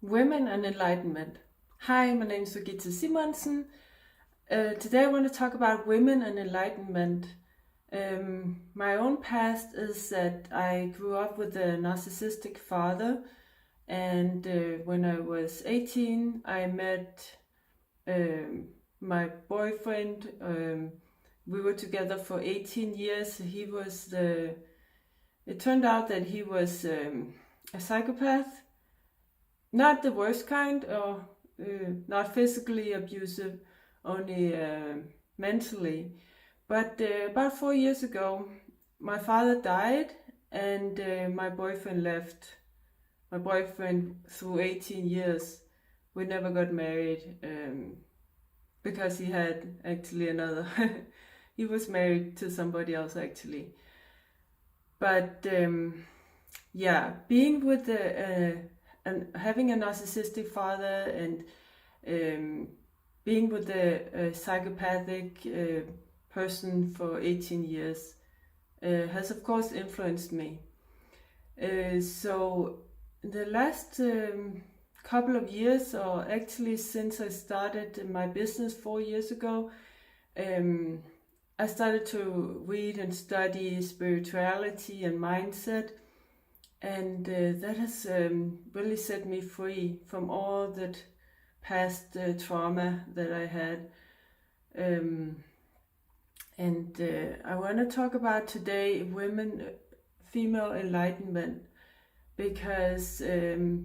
Women and Enlightenment. Hi, my name is Regitze Simonsen. Today I want to talk about women and enlightenment. My own past is that I grew up with a narcissistic father, and when I was 18 I met my boyfriend. We were together for 18 years. It turned out that he was a psychopath. Not the worst kind, or not physically abusive, only mentally. But about 4 years ago, my father died, and my boyfriend left. My boyfriend through 18 years. We never got married because he had actually another. He was married to somebody else actually. But being with and having a narcissistic father and being with a psychopathic person for 18 years has of course influenced me. So the last couple of years, or actually since I started my business 4 years ago, I started to read and study spirituality and mindset. And that has really set me free from all that past trauma that I had. I want to talk about today female enlightenment, because it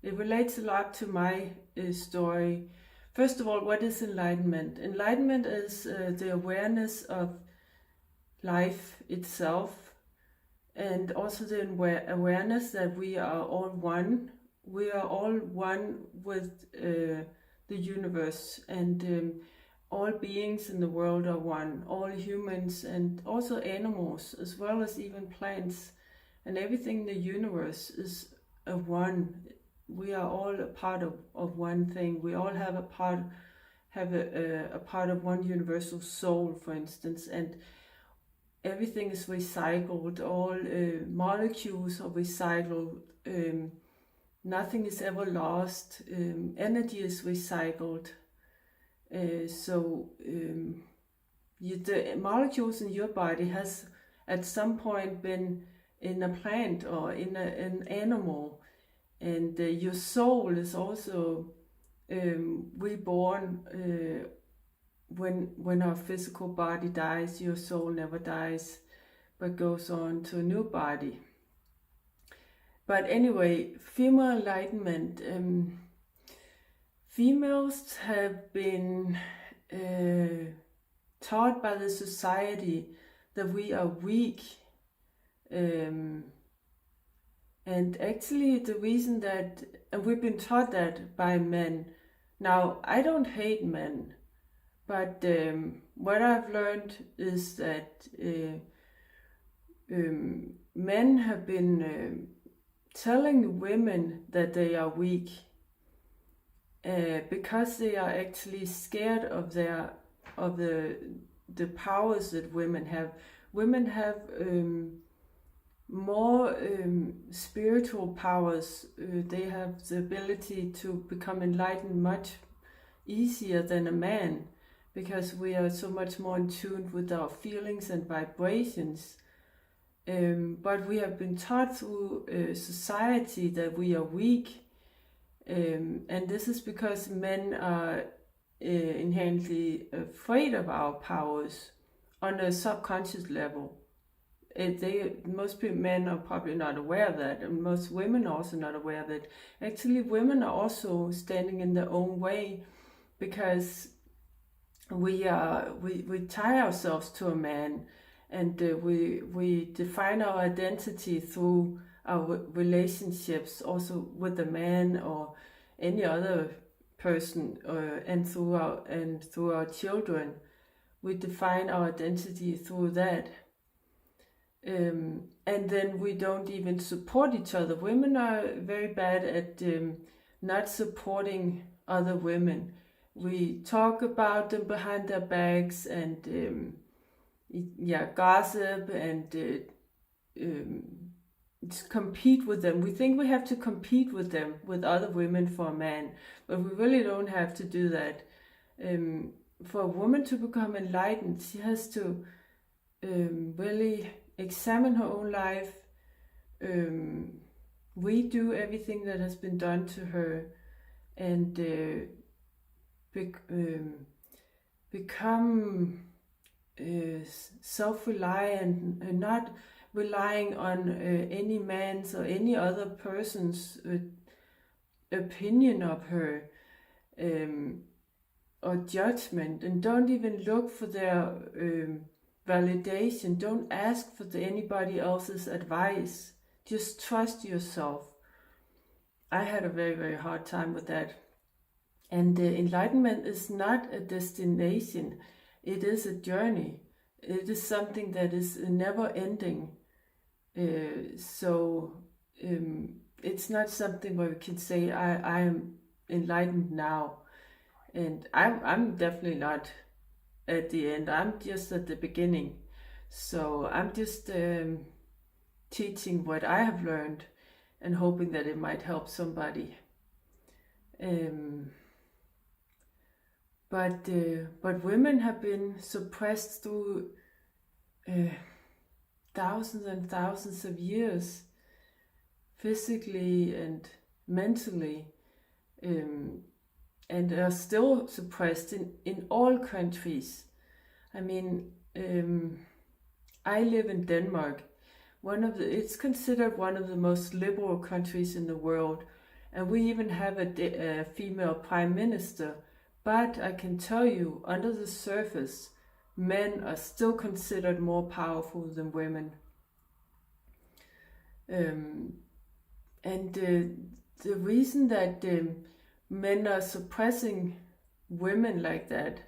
relates a lot to my story. First of all, what is enlightenment? Enlightenment is the awareness of life itself, and also the awareness that we are all one. We are all one with the universe, and all beings in the world are one. All humans and also animals, as well as even plants, and everything in the universe is a one. We are all a part of one thing. We all have a part of one universal soul, for instance, and everything is recycled. All molecules are recycled. Nothing is ever lost. Energy is recycled. The molecules in your body has at some point been in a plant or in an animal, and your soul is also reborn. When our physical body dies, your soul never dies, but goes on to a new body. But anyway, female enlightenment. Females have been taught by the society that we are weak. And actually the reason that, and we've been taught that by men. Now, I don't hate men, but what I've learned is that men have been telling women that they are weak because they are actually scared of the powers that women have. Women have more spiritual powers. They have the ability to become enlightened much easier than a man, because we are so much more in tune with our feelings and vibrations. But we have been taught through society that we are weak, and this is because men are inherently afraid of our powers on a subconscious level. Most men are probably not aware of that, and most women are also not aware of it. Actually, women are also standing in their own way, because we tie ourselves to a man, and we define our identity through our relationships, also with a man or any other person, and through our children. We define our identity through that. And then we don't even support each other. Women are very bad at not supporting other women. We talk about them behind their backs, and gossip, and compete with them. We think we have to compete with them, with other women for a man, but we really don't have to do that. For a woman to become enlightened, she has to really examine her own life, redo everything that has been done to her, and become self-reliant and not relying on any man's or any other person's opinion of her or judgment, and don't even look for their validation. Don't ask for anybody else's advice. Just trust yourself. I had a very, very hard time with that. And enlightenment is not a destination. It is a journey. It is something that is never ending. So it's not something where we can say, I am enlightened now. And I'm definitely not at the end. I'm just at the beginning. So I'm just teaching what I have learned and hoping that it might help somebody. But women have been suppressed through thousands and thousands of years, physically and mentally, and are still suppressed in all countries. I mean, I live in Denmark. It's considered one of the most liberal countries in the world, and we even have a female prime minister. But I can tell you, under the surface, men are still considered more powerful than women. And the reason that men are suppressing women like that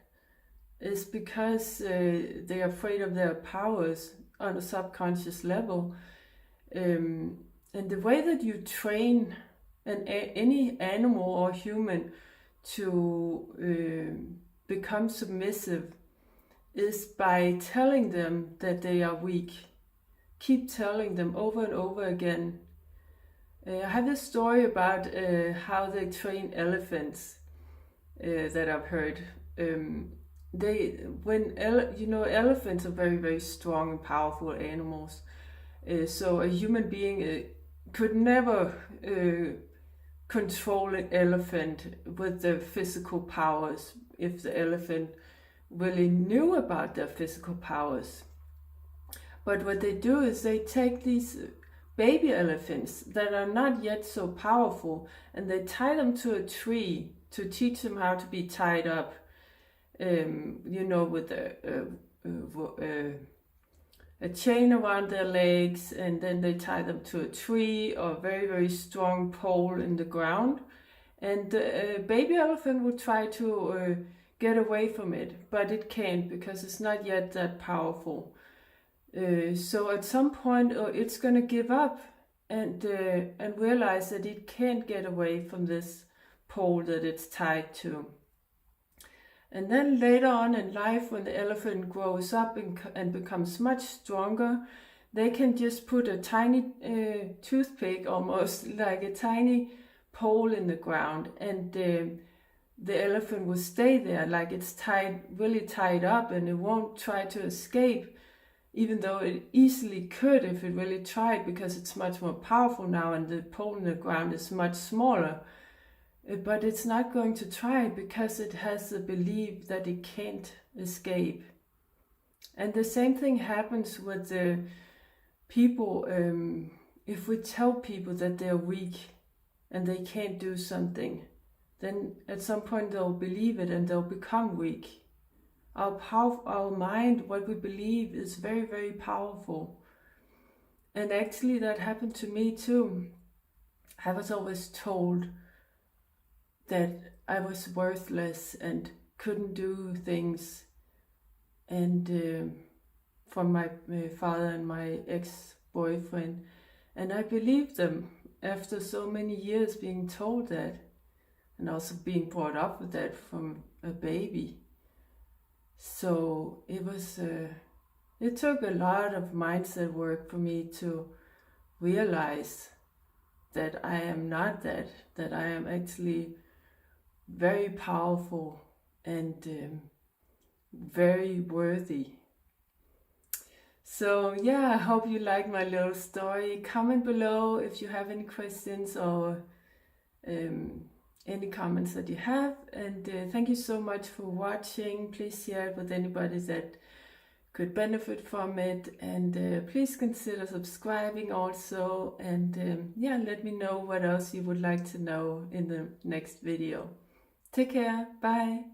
is because they're afraid of their powers on a subconscious level. And the way that you train any animal or human to become submissive is by telling them that they are weak. Keep telling them over and over again. I have a story about how they train elephants that I've heard. Elephants are very, very strong and powerful animals. So a human being could never control an elephant with the physical powers if the elephant really knew about their physical powers. But what they do is they take these baby elephants that are not yet so powerful and they tie them to a tree to teach them how to be tied up, with a chain around their legs, and then they tie them to a tree or a very, very strong pole in the ground. And the baby elephant will try to get away from it, but it can't because it's not yet that powerful. So at some point it's going to give up and realize that it can't get away from this pole that it's tied to. And then later on in life, when the elephant grows up and becomes much stronger, they can just put a tiny toothpick, almost like a tiny pole in the ground, and the elephant will stay there like it's really tied up, and it won't try to escape, even though it easily could if it really tried, because it's much more powerful now and the pole in the ground is much smaller. But it's not going to try because it has the belief that it can't escape. And the same thing happens with the people. If we tell people that they're weak and they can't do something, then at some point they'll believe it and they'll become weak. Our mind, what we believe, is very, very powerful. And actually that happened to me too. I was always told that I was worthless and couldn't do things, and from my father and my ex-boyfriend, and I believed them after so many years being told that, and also being brought up with that from a baby. So it took a lot of mindset work for me to realize that I am not that I am actually very powerful and very worthy. So yeah, I hope you like my little story. Comment below if you have any questions or any comments that you have. And thank you so much for watching. Please share it with anybody that could benefit from it. And please consider subscribing also. And yeah, let me know what else you would like to know in the next video. Take care. Bye.